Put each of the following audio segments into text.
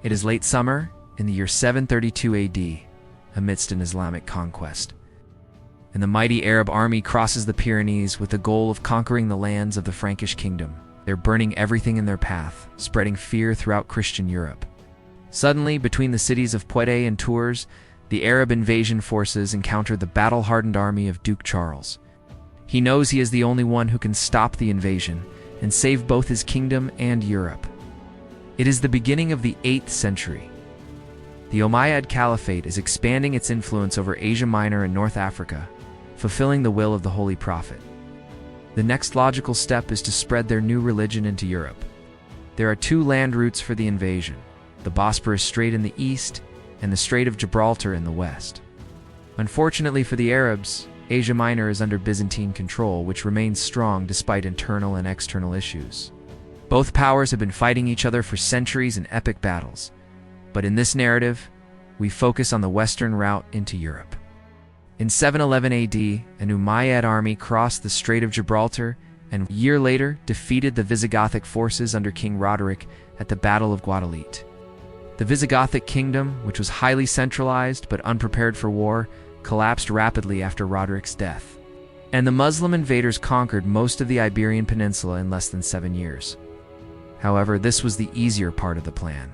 It is late summer, in the year 732 AD, amidst an Islamic conquest. And the mighty Arab army crosses the Pyrenees with the goal of conquering the lands of the Frankish kingdom. They're burning everything in their path, spreading fear throughout Christian Europe. Suddenly, between the cities of Poitiers and Tours, the Arab invasion forces encounter the battle-hardened army of Duke Charles. He knows he is the only one who can stop the invasion and save both his kingdom and Europe. It is the beginning of the 8th century. The Umayyad Caliphate is expanding its influence over Asia Minor and North Africa, fulfilling the will of the Holy Prophet. The next logical step is to spread their new religion into Europe. There are 2 land routes for the invasion: the Bosporus Strait in the east and the Strait of Gibraltar in the west. Unfortunately for the Arabs, Asia Minor is under Byzantine control, which remains strong despite internal and external issues. Both powers have been fighting each other for centuries in epic battles, but in this narrative, we focus on the western route into Europe. In 711 AD, an Umayyad army crossed the Strait of Gibraltar and a year later defeated the Visigothic forces under King Roderick at the Battle of Guadalete. The Visigothic kingdom, which was highly centralized but unprepared for war, collapsed rapidly after Roderick's death, and the Muslim invaders conquered most of the Iberian Peninsula in less than 7 years. However, this was the easier part of the plan.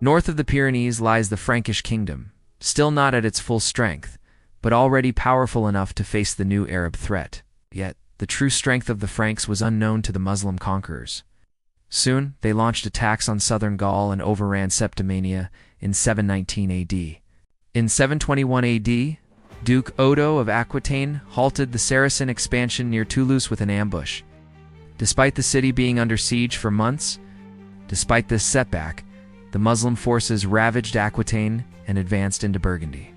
North of the Pyrenees lies the Frankish kingdom, still not at its full strength, but already powerful enough to face the new Arab threat. Yet, the true strength of the Franks was unknown to the Muslim conquerors. Soon, they launched attacks on southern Gaul and overran Septimania in 719 AD. In 721 AD, Duke Odo of Aquitaine halted the Saracen expansion near Toulouse with an ambush. Despite the city being under siege for months, despite this setback, the Muslim forces ravaged Aquitaine and advanced into Burgundy.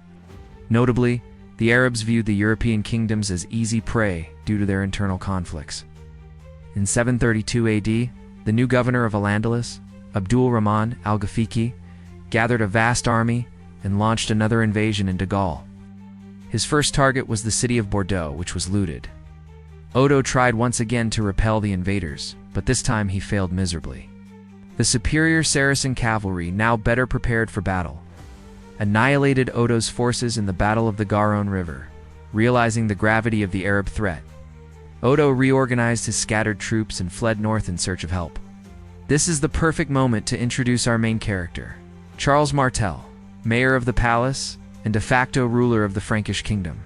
Notably, the Arabs viewed the European kingdoms as easy prey due to their internal conflicts. In 732 AD, the new governor of Al-Andalus, Abdul Rahman Al Ghafiqi, gathered a vast army and launched another invasion into Gaul. His first target was the city of Bordeaux, which was looted. Odo tried once again to repel the invaders, but this time he failed miserably. The superior Saracen cavalry, now better prepared for battle, annihilated Odo's forces in the Battle of the Garonne River. Realizing the gravity of the Arab threat, Odo reorganized his scattered troops and fled north in search of help. This is the perfect moment to introduce our main character, Charles Martel, mayor of the palace and de facto ruler of the Frankish kingdom.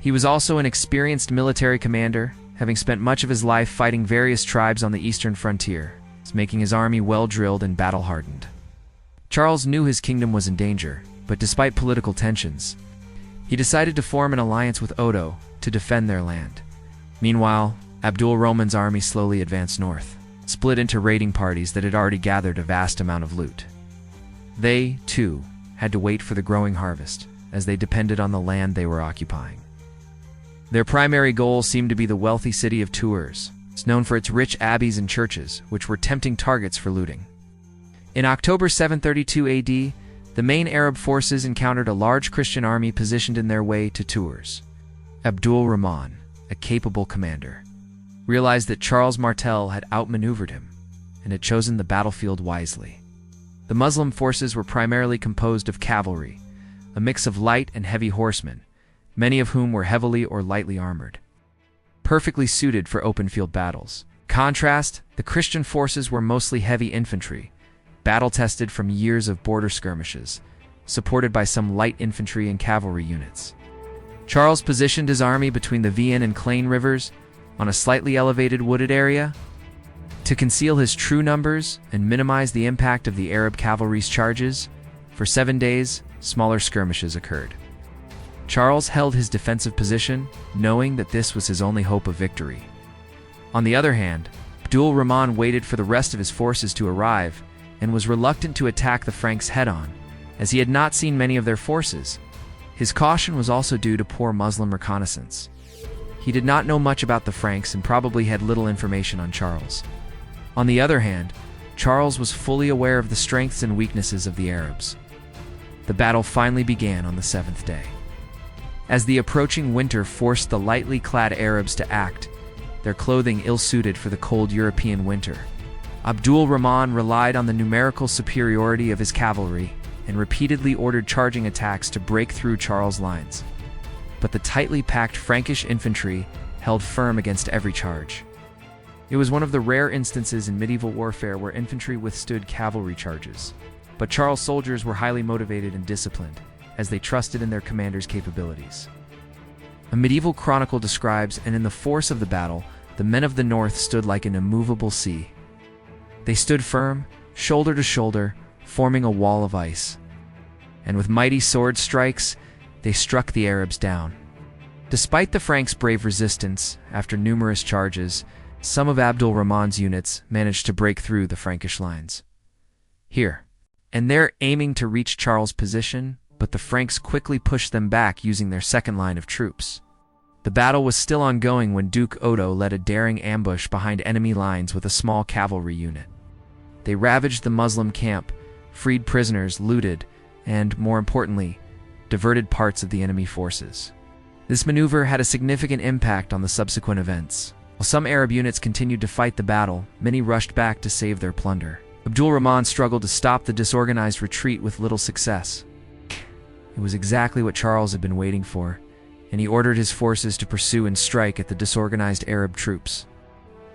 He was also an experienced military commander, having spent much of his life fighting various tribes on the eastern frontier, making his army well-drilled and battle-hardened. Charles knew his kingdom was in danger, but despite political tensions, he decided to form an alliance with Odo to defend their land. Meanwhile, Abdul Rahman's army slowly advanced north, split into raiding parties that had already gathered a vast amount of loot. They, too, had to wait for the growing harvest, as they depended on the land they were occupying. Their primary goal seemed to be the wealthy city of Tours, known for its rich abbeys and churches, which were tempting targets for looting. In October 732 AD, the main Arab forces encountered a large Christian army positioned in their way to Tours. Abdul Rahman, a capable commander, realized that Charles Martel had outmaneuvered him and had chosen the battlefield wisely. The Muslim forces were primarily composed of cavalry, a mix of light and heavy horsemen, many of whom were heavily or lightly armored, perfectly suited for open-field battles. Contrast, the Christian forces were mostly heavy infantry, battle-tested from years of border skirmishes, supported by some light infantry and cavalry units. Charles positioned his army between the Vienne and Claine rivers on a slightly elevated wooded area to conceal his true numbers and minimize the impact of the Arab cavalry's charges. For 7 days, smaller skirmishes occurred. Charles held his defensive position, knowing that this was his only hope of victory. On the other hand, Abdul Rahman waited for the rest of his forces to arrive and was reluctant to attack the Franks head-on, as he had not seen many of their forces. His caution was also due to poor Muslim reconnaissance. He did not know much about the Franks and probably had little information on Charles. On the other hand, Charles was fully aware of the strengths and weaknesses of the Arabs. The battle finally began on the 7th day. As the approaching winter forced the lightly clad Arabs to act, their clothing ill-suited for the cold European winter, Abdul Rahman relied on the numerical superiority of his cavalry and repeatedly ordered charging attacks to break through Charles' lines. But the tightly packed Frankish infantry held firm against every charge. It was one of the rare instances in medieval warfare where infantry withstood cavalry charges. But Charles' soldiers were highly motivated and disciplined, as they trusted in their commander's capabilities. A medieval chronicle describes, and in the force of the battle, the men of the north stood like an immovable sea. They stood firm, shoulder to shoulder, forming a wall of ice. And with mighty sword strikes, they struck the Arabs down. Despite the Franks' brave resistance, after numerous charges, some of Abdul Rahman's units managed to break through the Frankish lines. Here and there, aiming to reach Charles' position, but the Franks quickly pushed them back using their second line of troops. The battle was still ongoing when Duke Odo led a daring ambush behind enemy lines with a small cavalry unit. They ravaged the Muslim camp, freed prisoners, looted, and, more importantly, diverted parts of the enemy forces. This maneuver had a significant impact on the subsequent events. While some Arab units continued to fight the battle, many rushed back to save their plunder. Abdul Rahman struggled to stop the disorganized retreat with little success. It was exactly what Charles had been waiting for, and he ordered his forces to pursue and strike at the disorganized Arab troops.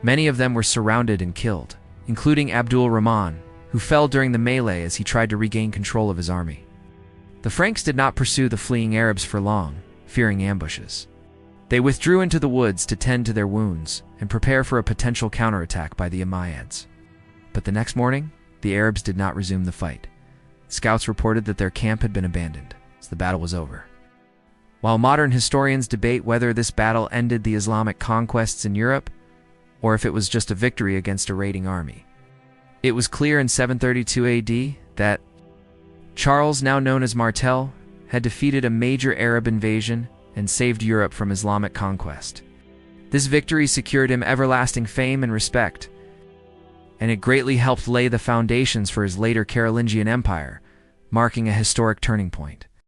Many of them were surrounded and killed, including Abdul Rahman, who fell during the melee as he tried to regain control of his army. The Franks did not pursue the fleeing Arabs for long, fearing ambushes. They withdrew into the woods to tend to their wounds and prepare for a potential counterattack by the Umayyads. But the next morning, the Arabs did not resume the fight. Scouts reported that their camp had been abandoned, so the battle was over. While modern historians debate whether this battle ended the Islamic conquests in Europe, or if it was just a victory against a raiding army, it was clear in 732 AD that Charles, now known as Martel, had defeated a major Arab invasion and saved Europe from Islamic conquest. This victory secured him everlasting fame and respect, and it greatly helped lay the foundations for his later Carolingian Empire, marking a historic turning point.